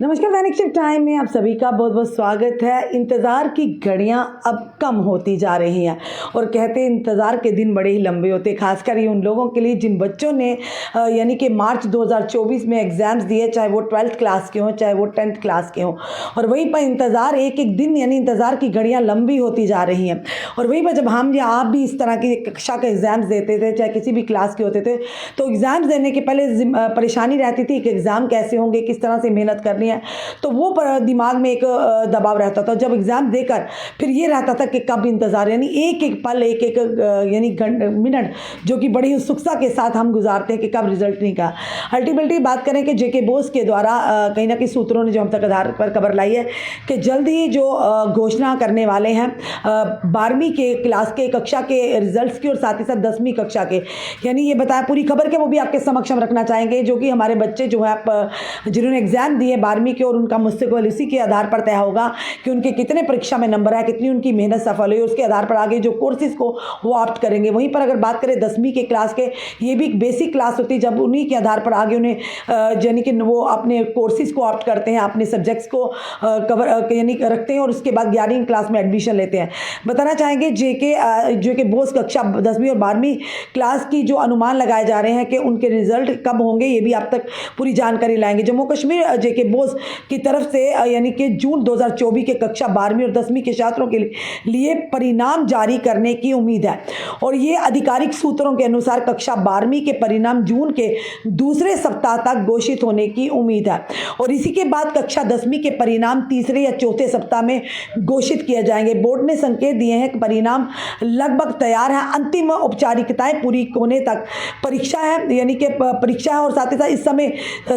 नमस्कार, दैनिक shift time में आप सभी का बहुत बहुत स्वागत है। इंतज़ार की घड़ियां अब कम होती जा रही हैं और कहते हैं इंतज़ार के दिन बड़े ही लंबे होते हैं, खासकर ये उन लोगों के लिए जिन बच्चों ने यानी कि मार्च 2024 में एग्ज़ाम्स दिए, चाहे वो 12th क्लास के हों चाहे वो 10th क्लास के हों। और वहीं पर इंतज़ार एक एक दिन यानी इंतज़ार की घड़ियाँ लंबी होती जा रही हैं। और वहीं पर जब हम या आप भी इस तरह की कक्षा के एग्ज़ाम्स देते थे, चाहे किसी भी क्लास के होते थे, तो एग्ज़ाम्स देने के पहले परेशानी रहती थी कि एग्ज़ाम कैसे होंगे, किस तरह से मेहनत करनी है। तो वो दिमाग में एक दबाव रहता था। जब एग्ज़ाम देकर फिर ये रहता था कि कब इंतज़ार, यानी एक एक पल एक एक यानी मिनट जो कि बड़ी उत्सुकता के साथ हम गुजारते हैं कि कब रिजल्ट निकला। अल्टीमेटली बात करें कि जेके बोस के द्वारा कहीं ना कहीं सूत्रों ने जो हम तक आधार पर खबर लाई है कि जल्द ही जो घोषणा करने वाले हैं 12वीं के क्लास के कक्षा के रिजल्ट्स की और साथ ही साथ 10वीं कक्षा के, यानी ये बताया पूरी खबर के वो भी आपके समक्ष हम रखना चाहेंगे। जो कि हमारे बच्चे जो है जिन्होंने एग्ज़ाम दिए 12वीं के, और उनका मुस्तकबिल इसी के आधार पर तय होगा कि उनके कितने परीक्षा में नंबर है, कितनी उनकी मेहनत सफल हुई, उसके आधार पर आगे जो कोर्सेज को वो ऑप्ट करेंगे। वहीं पर अगर बात करें 10वीं के क्लास के, ये भी एक बेसिक क्लास होती है जब उन्हीं के आधार पर आगे उन्हें यानी कि वो अपने कोर्सेज को ऑप्ट करते हैं, अपने सब्जेक्ट्स को कवर यानी रखते हैं और उसके बाद 11वीं क्लास में एडमिशन लेते हैं। बताना चाहेंगे जेके बोस कक्षा 10वीं और 12वीं क्लास की जो अनुमान लगाए जा रहे हैं कि उनके रिजल्ट कब होंगे, ये भी आप तक पूरी जानकारी लाएंगे। जम्मू कश्मीर जेके बोस की तरफ से यानी कि जून 2024 के कक्षा 12वीं और 10वीं के छात्रों के लिए परिणाम जारी करने की उम्मीद है। और ये आधिकारिक सूत्रों के अनुसार कक्षा 12वीं के परिणाम जून के दूसरे सप्ताह तक घोषित होने की उम्मीद है और इसी के बाद कक्षा 10वीं के परिणाम तीसरे या चौथे सप्ताह में घोषित किए जाएंगे। बोर्ड ने संकेत दिए हैं कि परिणाम लगभग तैयार है, अंतिम औपचारिकताएं पूरी होने तक परीक्षा है, यानी कि परीक्षा है और साथ ही साथ इस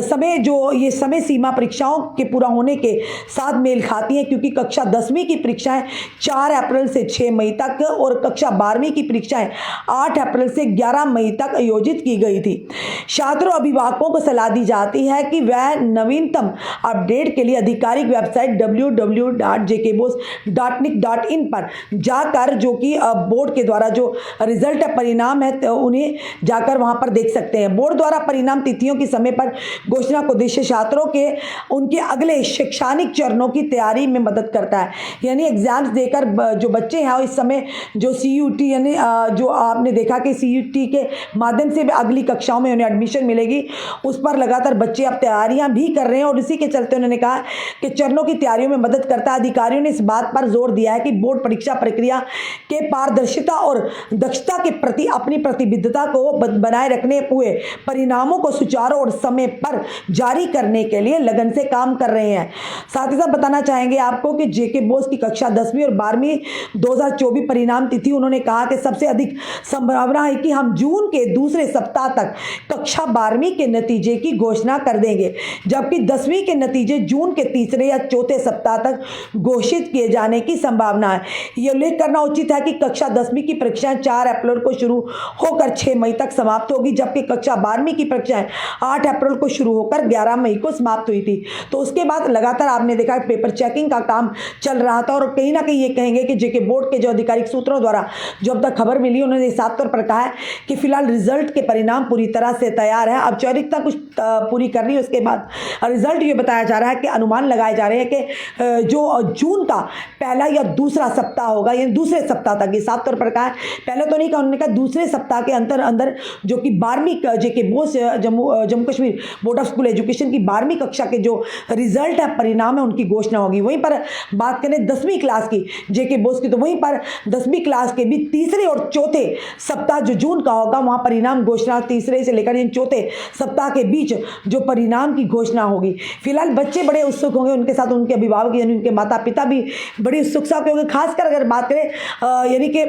समय जो ये समय सीमा परीक्षाओं के पूरा होने के साथ मेल खाती हैं, क्योंकि कक्षा 10वीं की परीक्षाएं 4 अप्रैल से 6 मई तक और कक्षा 12वीं की परीक्षाएं 8 अप्रैल से 11 मई तक आयोजित की गई थी। छात्रों अभिभावकों को सलाह दी जाती है कि वह नवीनतम अपडेट के लिए आधिकारिक वेबसाइट www.jkbos.nic.in पर जाकर, जो कि बोर्ड के द्वारा जो रिजल्ट है, परिणाम है, तो उन्हें जाकर वहां पर देख सकते हैं। बोर्ड द्वारा परिणाम तिथियों की समय पर घोषणा को उद्देश्य छात्रों के उनके अगले शैक्षणिक चरणों की तैयारी में मदद करता है। यानी एग्जाम्स देकर जो बच्चे हैं इस समय जो सीयूटी यानी जो आपने देखा कि सीयूटी के माध्यम से अगली कक्षाओं में उन्हें एडमिशन मिलेगी, उस पर लगातार बच्चे अब तैयारियां भी कर रहे हैं और इसी के चलते उन्होंने कहा कि चरणों की तैयारियों में मदद करता है। अधिकारियों ने इस बात पर जोर दिया है कि बोर्ड परीक्षा प्रक्रिया के पारदर्शिता और दक्षता के प्रति अपनी प्रतिबद्धता को बनाए रखने हुए परिणामों को सुचारू और समय पर जारी करने के लिए लगन से काम कर रहे हैं। साथ ही साथ बताना चाहेंगे आपको कि जेके बोस की कक्षा 10वीं और 12वीं 2024 परिणाम तिथि, उन्होंने कहा कि सबसे अधिक संभावना है कि हम जून के दूसरे सप्ताह तक कक्षा 12वीं के नतीजे की घोषणा कर देंगे, जबकि 10वीं के नतीजे जून के तीसरे या चौथे सप्ताह तक घोषित किए जाने की संभावना है। यह उल्लेख करना उचित है कि कक्षा 10वीं की परीक्षाएं 4 अप्रैल को शुरू होकर 6 मई तक समाप्त होगी, जबकि कक्षा 12वीं की परीक्षाएं 8 अप्रैल को शुरू होकर 11 मई को समाप्त हुई थी। तो उसके बाद लगातार आपने देखा पेपर चेकिंग का काम चल रहा था और कहीं ना कहीं ये कहेंगे कि जेके बोर्ड के जो आधिकारिक सूत्रों द्वारा जो अब तक खबर मिली, उन्होंने साफ तौर पर कहा है कि फिलहाल रिजल्ट के परिणाम पूरी तरह से तैयार है। अब औपचारिकता कुछ पूरी करनी है, उसके बाद रिजल्ट ये बताया जा रहा है कि अनुमान लगाए जा रहे हैं कि जो जून का पहला या दूसरा सप्ताह होगा, यानी दूसरे सप्ताह तक, ये साफ तौर पर कहा है, पहले तो नहीं कहा, उन्होंने कहा दूसरे सप्ताह के अंदर जो कि 12वीं JK BOSE Jammu Kashmir board of school education की 12वीं कक्षा के जो रिजल्ट है, परिणाम है, उनकी घोषणा होगी। वहीं पर बात करें 10वीं क्लास की जेके बोस की, तो वहीं पर 10वीं क्लास के भी तीसरे और चौथे सप्ताह जो जून का होगा, वहां परिणाम घोषणा तीसरे से लेकर चौथे सप्ताह के बीच जो परिणाम की घोषणा होगी। फिलहाल बच्चे बड़े उत्सुक होंगे, उनके साथ उनके अभिभावक यानी उनके माता पिता भी बड़ी उत्सुकता के होंगे। खासकर अगर बात करें यानी कि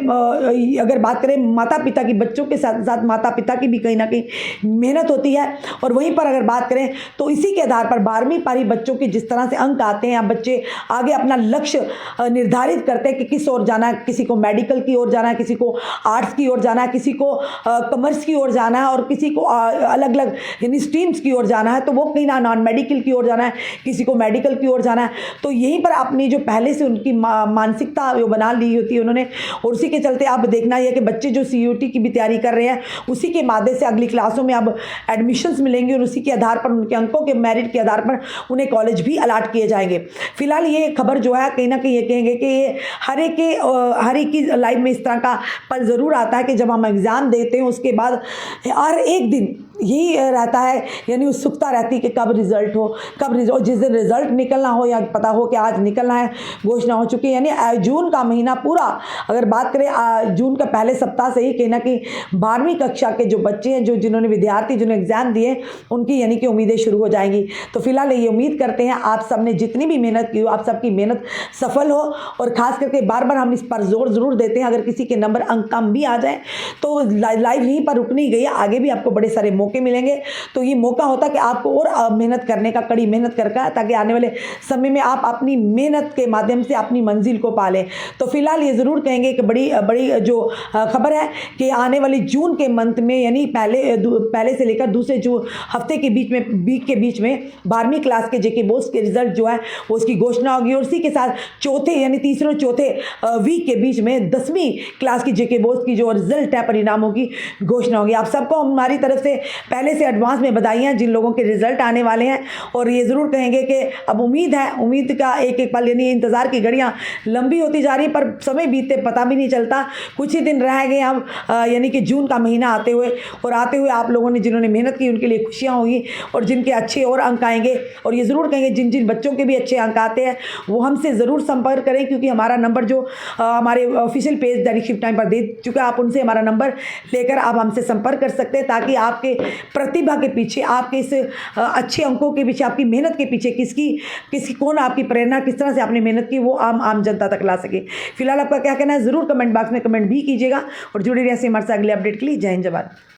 अगर बात करें माता पिता की, बच्चों के साथ साथ माता पिता की भी कहीं ना कहीं मेहनत होती है। और वहीं पर अगर बात करें तो इसी के आधार पर 12वीं पारी बच्चों के जिस तरह से अंक आते हैं, बच्चे आगे अपना लक्ष्य निर्धारित करते हैं कि किस ओर जाना है, किसी को मेडिकल की ओर जाना है, किसी को आर्ट्स की ओर जाना है, किसी को कॉमर्स की ओर जाना है और किसी को अलग अलग यानी स्ट्रीम्स की ओर जाना है, तो वो कहीं ना नॉन मेडिकल की ओर जाना है, किसी को मेडिकल की ओर जाना है। तो यहीं पर अपनी जो पहले से उनकी मानसिकता वो बना ली होती है उन्होंने, और उसी के चलते अब देखना है कि बच्चे जो सीयूटी की भी तैयारी कर रहे हैं, उसी के माध्यम से अगली क्लासों में अब एडमिशन्स मिलेंगे और उसी के आधार पर उनके अंकों के मेरिट के आधार पर उन्हें कॉलेज भी अलाट किए जाएंगे। फिलहाल ये खबर जो है कहीं ना कहीं ये कहेंगे कि ये हर एक की लाइफ में इस तरह का पल ज़रूर आता है कि जब हम एग्ज़ाम देते हैं उसके बाद हर एक दिन यही रहता है, यानी उत्सुकता रहती है कि कब रिज़ल्ट हो, कब रिजल्ट, जिस दिन रिज़ल्ट निकलना हो या पता हो कि आज निकलना है, घोषणा हो चुकी है। यानी जून का महीना पूरा, अगर बात करें जून का पहले सप्ताह से ही कहीं ना कहीं 12वीं कक्षा के जो बच्चे हैं, जिन्होंने जिन्होंने एग्ज़ाम दिए, उनकी यानी कि उम्मीदें शुरू हो जाएंगी। तो फिलहाल ये उम्मीद करते हैं आप सब ने जितनी भी मेहनत की हो, आप सबकी मेहनत सफल हो। और ख़ास करके बार बार हम इस पर जोर ज़रूर देते हैं, अगर किसी के नंबर अंक कम भी आ जाए तो लाइव यहीं पर रुक नहीं गई, आगे भी आपको बड़े सारे मौके मिलेंगे। तो ये मौका होता कि आपको और मेहनत करने का, कड़ी मेहनत करके, ताकि आने वाले समय में आप अपनी मेहनत के माध्यम से अपनी मंजिल को पा लें। तो फिलहाल ये ज़रूर कहेंगे कि बड़ी जो खबर है कि आने वाली जून के मंथ में, यानी पहले से लेकर दूसरे जो हफ्ते के बीच में 12वीं क्लास के जेके बोर्ड्स के रिजल्ट जो है वो उसकी घोषणा होगी। और उसी के साथ चौथे यानी तीसरे और चौथे वीक के बीच में 10वीं क्लास की जेके बोर्ड्स की जो रिजल्ट है, परिणामों की घोषणा होगी। आप सबको हमारी तरफ से पहले से एडवांस में बधाइयाँ जिन लोगों के रिजल्ट आने वाले हैं। और ये ज़रूर कहेंगे कि अब उम्मीद का एक एक पल, यानी इंतज़ार की घड़ियाँ लंबी होती जा रही, पर समय बीतते पता भी नहीं चलता। कुछ ही दिन रह गए हम यानी कि जून का महीना आते हुए आप लोगों ने जिन्होंने मेहनत की उनके लिए खुशियाँ होंगी, और जिनके अच्छे और अंक आएंगे। और ये ज़रूर कहेंगे जिन बच्चों के भी अच्छे अंक आते हैं वो हमसे ज़रूर संपर्क करें, क्योंकि हमारा नंबर जो हमारे ऑफिशियल पेज दैनिक शिफ्ट टाइम पर दे चुका है, आप उनसे हमारा नंबर लेकर आप हमसे संपर्क कर सकते हैं, ताकि आपके प्रतिभा के पीछे, आपके इस अच्छे अंकों के पीछे, आपकी मेहनत के पीछे किसकी कौन आपकी प्रेरणा, किस तरह से आपने मेहनत की, वो आम जनता तक ला सके। फिलहाल आपका क्या कहना है ज़रूर कमेंट बॉक्स में कमेंट भी कीजिएगा, और जुड़े रहिए हमारे साथ अगले अपडेट के लिए। जय हिंद, जय भारत।